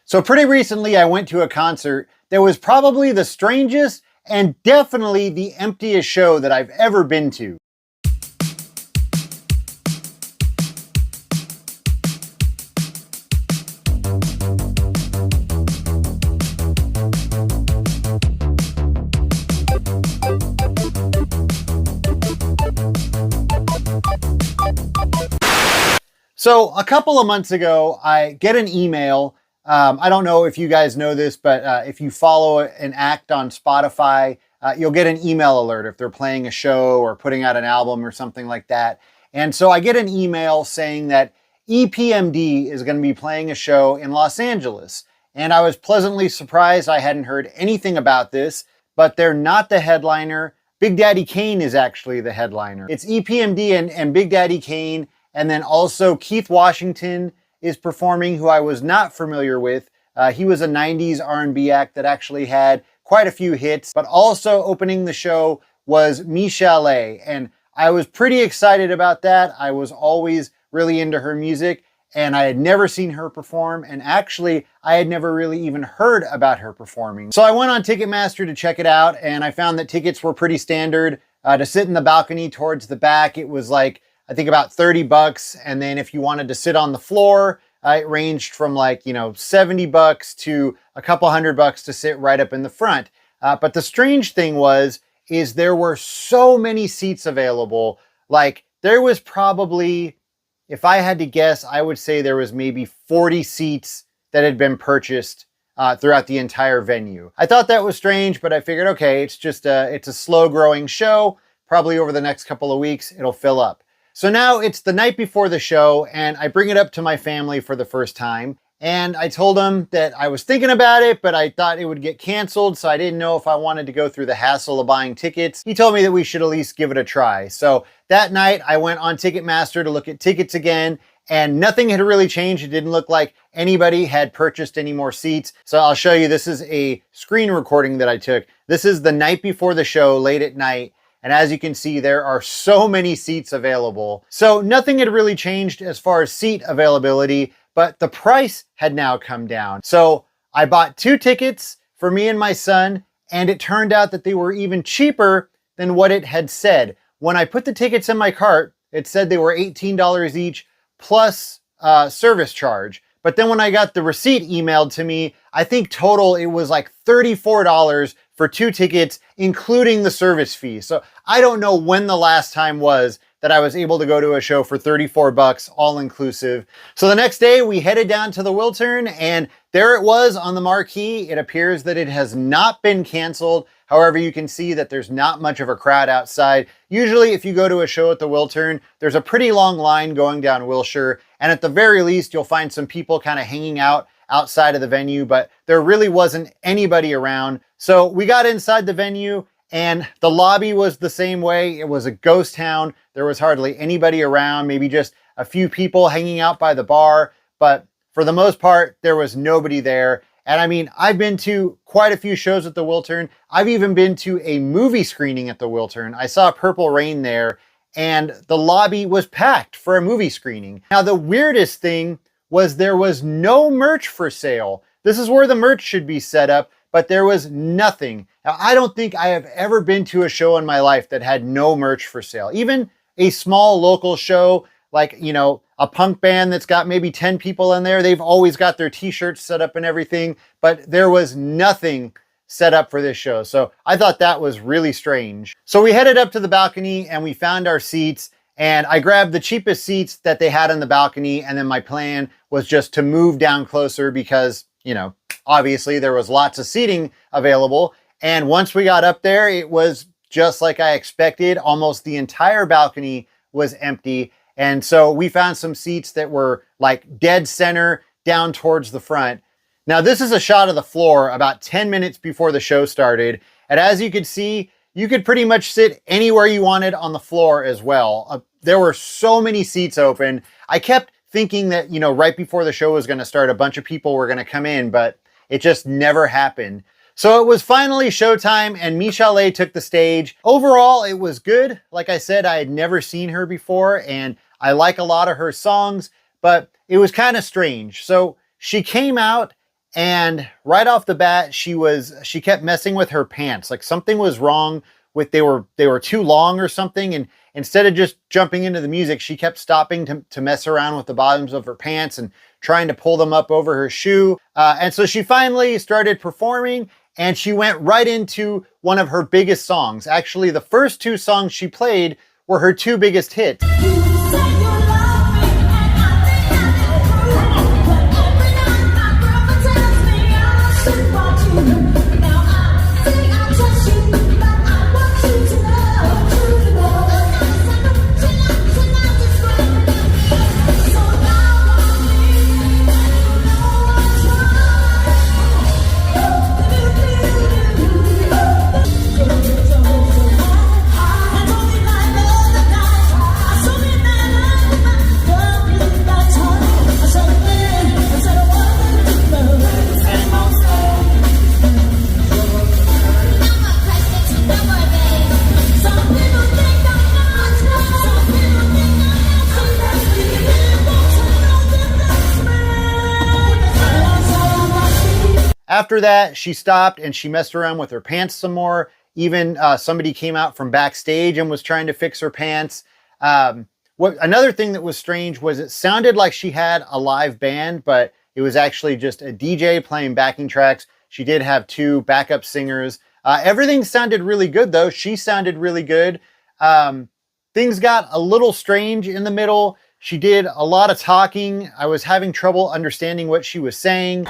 So pretty recently I went to a concert that was probably the strangest and definitely the emptiest show that I've ever been to. So a couple of months ago, I get an email. I don't know if you guys know this, but if you follow an act on Spotify, you'll get an email alert if they're playing a show or putting out an album or something like that. And so I get an email saying that Epmd is going to be playing a show in Los Angeles. And I was pleasantly surprised. I hadn't heard anything about this, but they're not the headliner. Big Daddy Kane is actually the headliner. It's Epmd and Big Daddy Kane. And then also Keith Washington is performing, who I was not familiar with. He was a 90s R&B act that actually had quite a few hits. But also opening the show was Michel'le. And I was pretty excited about that. I was always really into her music. And I had never seen her perform. And actually, I had never really even heard about her performing. So I went on Ticketmaster to check it out. And I found that tickets were pretty standard. To sit in the balcony towards the back, it was like, I think about $30. And then if you wanted to sit on the floor, it ranged from like, $70 to a couple $100 to sit right up in the front. But the strange thing is there were so many seats available. Like there was probably, if I had to guess, I would say there was maybe 40 seats that had been purchased throughout the entire venue. I thought that was strange, but I figured, okay, it's a slow growing show. Probably over the next couple of weeks, it'll fill up. So now it's the night before the show and I bring it up to my family for the first time. And I told them that I was thinking about it, but I thought it would get canceled. So I didn't know if I wanted to go through the hassle of buying tickets. He told me that we should at least give it a try. So that night I went on Ticketmaster to look at tickets again and nothing had really changed. It didn't look like anybody had purchased any more seats. So I'll show you, this is a screen recording that I took. This is the night before the show, late at night. And as you can see, there are so many seats available. So nothing had really changed as far as seat availability, but the price had now come down. So I bought 2 tickets for me and my son, and it turned out that they were even cheaper than what it had said. When I put the tickets in my cart, it said they were $18 each plus service charge. But then when I got the receipt emailed to me, I think total it was like $34 for 2 tickets, including the service fee. So I don't know when the last time was that I was able to go to a show for $34, all inclusive. So the next day we headed down to the Wiltern and there it was on the marquee. It appears that it has not been canceled. However, you can see that there's not much of a crowd outside. Usually if you go to a show at the Wiltern, there's a pretty long line going down Wilshire. And at the very least, you'll find some people kind of hanging out outside of the venue, but there really wasn't anybody around. So we got inside the venue and the lobby was the same way. It was a ghost town. There was hardly anybody around, maybe just a few people hanging out by the bar. But for the most part, there was nobody there. And I mean, I've been to quite a few shows at the Wiltern. I've even been to a movie screening at the Wiltern. I saw Purple Rain there and the lobby was packed for a movie screening. Now, the weirdest thing was there was no merch for sale. This is where the merch should be set up, but there was nothing. Now, I don't think I have ever been to a show in my life that had no merch for sale. Even a small local show, like, a punk band that's got maybe 10 people in there, they've always got their t-shirts set up and everything, but there was nothing set up for this show. So I thought that was really strange. So we headed up to the balcony and we found our seats. And I grabbed the cheapest seats that they had on the balcony. And then my plan was just to move down closer because, obviously there was lots of seating available. And once we got up there, it was just like I expected. Almost the entire balcony was empty. And so we found some seats that were like dead center down towards the front. Now this is a shot of the floor about 10 minutes before the show started. And as you could see, you could pretty much sit anywhere you wanted on the floor as well. There were so many seats open. I kept thinking that, right before the show was going to start, a bunch of people were going to come in, but it just never happened. So it was finally showtime and Michel'le took the stage. Overall, it was good. Like I said, I had never seen her before and I like a lot of her songs, but it was kind of strange. So she came out And right off the bat, she kept messing with her pants. Like something was wrong with, they were too long or something. And instead of just jumping into the music, she kept stopping to mess around with the bottoms of her pants and trying to pull them up over her shoe. And so she finally started performing, and she went right into one of her biggest songs. Actually, the first two songs she played were her two biggest hits. After that, she stopped and she messed around with her pants some more. Even somebody came out from backstage and was trying to fix her pants. Another thing that was strange was it sounded like she had a live band, but it was actually just a DJ playing backing tracks. She did have two backup singers. Everything sounded really good, though. She sounded really good. Things got a little strange in the middle. She did a lot of talking. I was having trouble understanding what she was saying.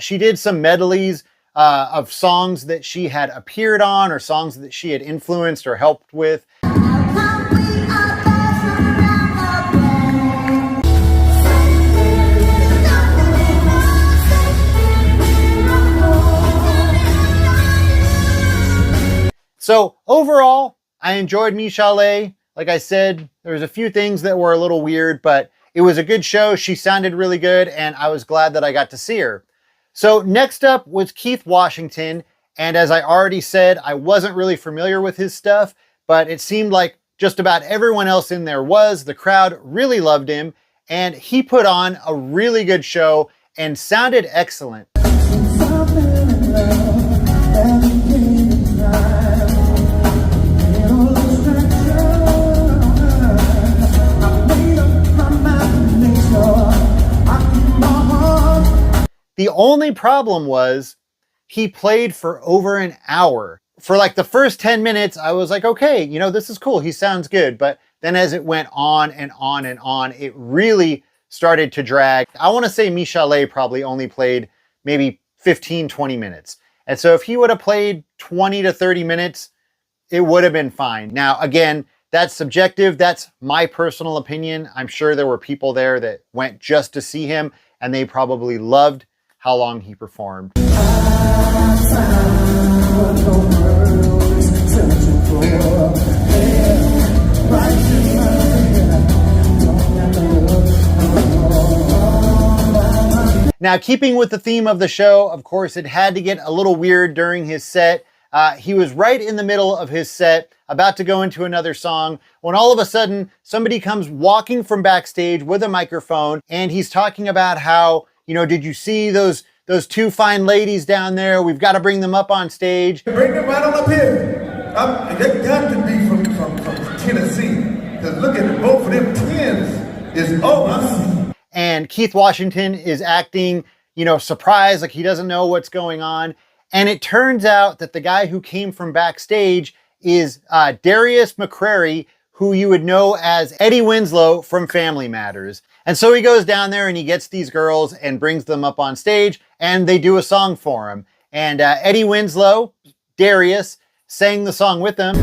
She did some medleys of songs that she had appeared on or songs that she had influenced or helped with. So overall, I enjoyed Michel'le. Like I said, there was a few things that were a little weird, but it was a good show. She sounded really good, and I was glad that I got to see her. So next up was Keith Washington, and as I already said, I wasn't really familiar with his stuff, but it seemed like just about everyone else in there was. The crowd really loved him, and he put on a really good show and sounded excellent. The only problem was he played for over an hour. For like the first 10 minutes, I was like, okay, you know, this is cool. He sounds good. But then as it went on and on and on, it really started to drag. I want to say Michel'le probably only played maybe 15, 20 minutes. And so if he would have played 20 to 30 minutes, it would have been fine. Now, again, that's subjective. That's my personal opinion. I'm sure there were people there that went just to see him, and they probably loved how long he performed. Now, keeping with the theme of the show, of course, it had to get a little weird during his set. He was right in the middle of his set, about to go into another song, when all of a sudden somebody comes walking from backstage with a microphone, and he's talking about how, you know, did you see those two fine ladies down there? We've got to bring them up on stage. Bring them right on up here. They got to be from Tennessee. Because look at it, both of them twins is over. And Keith Washington is acting, you know, surprised, like he doesn't know what's going on. And it turns out that the guy who came from backstage is Darius McCrary, who you would know as Eddie Winslow from Family Matters. And so he goes down there and he gets these girls and brings them up on stage, and they do a song for him. And Eddie Winslow, Darius, sang the song with them.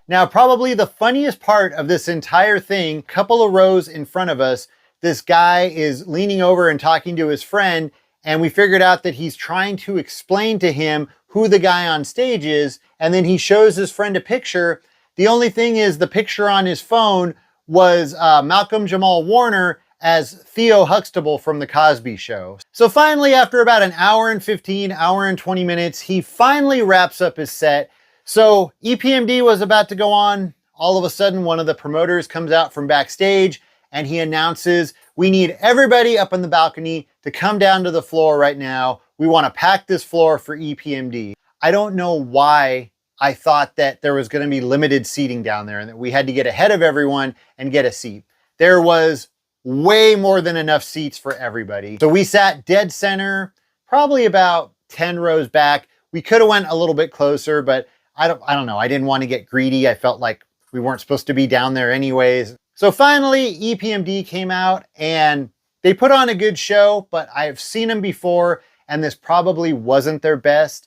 Now, probably the funniest part of this entire thing, a couple of rows in front of us, this guy is leaning over and talking to his friend, and we figured out that he's trying to explain to him who the guy on stage is, and then he shows his friend a picture. The only thing is the picture on his phone was Malcolm Jamal Warner, as Theo Huxtable from The Cosby Show. So finally, after about an hour and 15, hour and 20 minutes, he finally wraps up his set. So EPMD was about to go on. All of a sudden, one of the promoters comes out from backstage and he announces, "We need everybody up on the balcony to come down to the floor right now. We want to pack this floor for EPMD." I don't know why I thought that there was going to be limited seating down there and that we had to get ahead of everyone and get a seat. There was way more than enough seats for everybody. So we sat dead center, probably about 10 rows back. We could have went a little bit closer, but I don't know. I didn't want to get greedy. I felt like we weren't supposed to be down there anyways. So finally, EPMD came out and they put on a good show, but I've seen them before and this probably wasn't their best.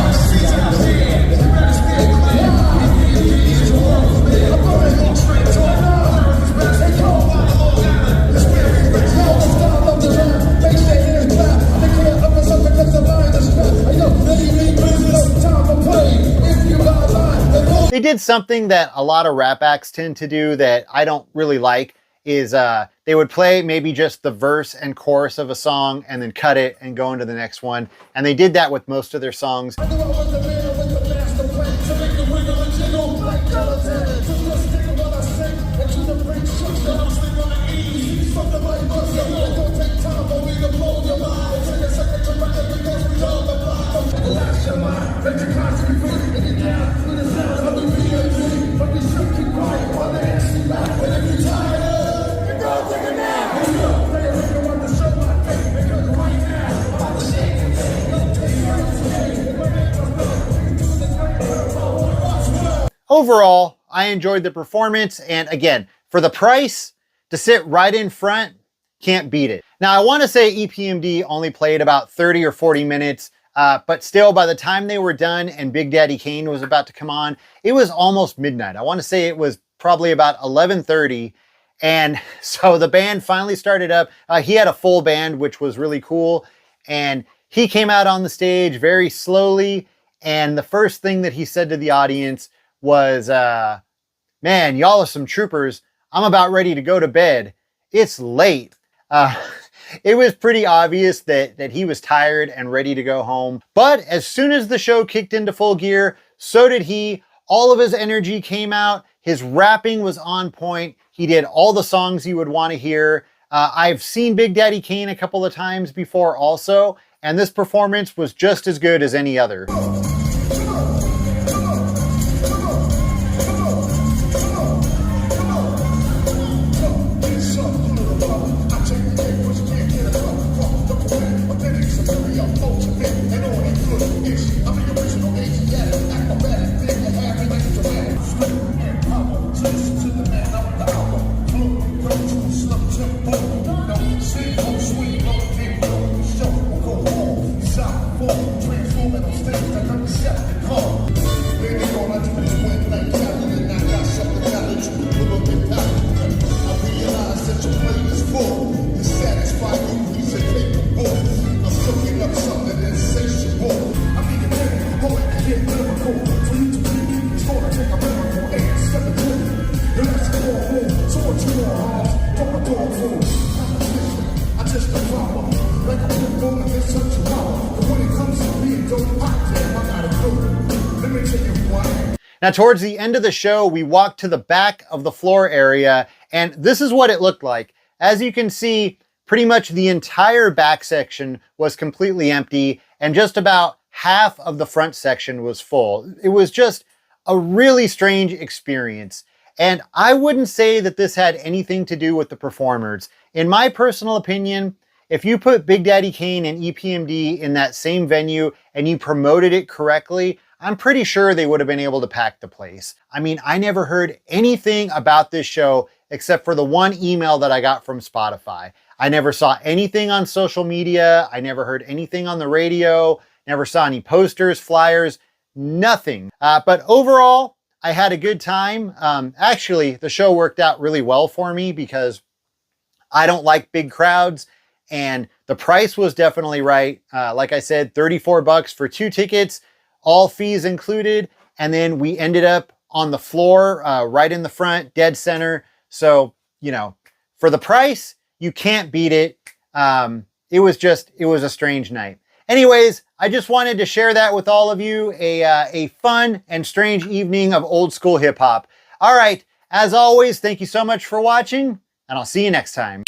They did something that a lot of rap acts tend to do that I don't really like, is they would play maybe just the verse and chorus of a song and then cut it and go into the next one. And they did that with most of their songs. Overall, I enjoyed the performance, and again, for the price, to sit right in front, can't beat it. Now, I want to say EPMD only played about 30 or 40 minutes, but still, by the time they were done and Big Daddy Kane was about to come on, it was almost midnight. I want to say it was probably about 11:30, and so the band finally started up. He had a full band, which was really cool, and he came out on the stage very slowly, and the first thing that he said to the audience was, "Man, y'all are some troopers. I'm about ready to go to bed. It's late." It was pretty obvious that he was tired and ready to go home. But as soon as the show kicked into full gear, so did he. All of his energy came out. His rapping was on point. He did all the songs you would want to hear. I've seen Big Daddy Kane a couple of times before also, and this performance was just as good as any other. Now, towards the end of the show, we walked to the back of the floor area, and this is what it looked like. As you can see, pretty much the entire back section was completely empty, and just about half of the front section was full. It was just a really strange experience. And I wouldn't say that this had anything to do with the performers. In my personal opinion, if you put Big Daddy Kane and EPMD in that same venue and you promoted it correctly, I'm pretty sure they would have been able to pack the place. I mean, I never heard anything about this show except for the one email that I got from Spotify. I never saw anything on social media. I never heard anything on the radio, never saw any posters, flyers, nothing. But overall, I had a good time. Actually, the show worked out really well for me because I don't like big crowds, and the price was definitely right. Like I said, $34 for 2 tickets, all fees included. And then we ended up on the floor, right in the front, dead center. So, you know, for the price, You can't beat it. It was a strange night. Anyways, I just wanted to share that with all of you, a fun and strange evening of old school hip hop. All right, as always, thank you so much for watching, and I'll see you next time.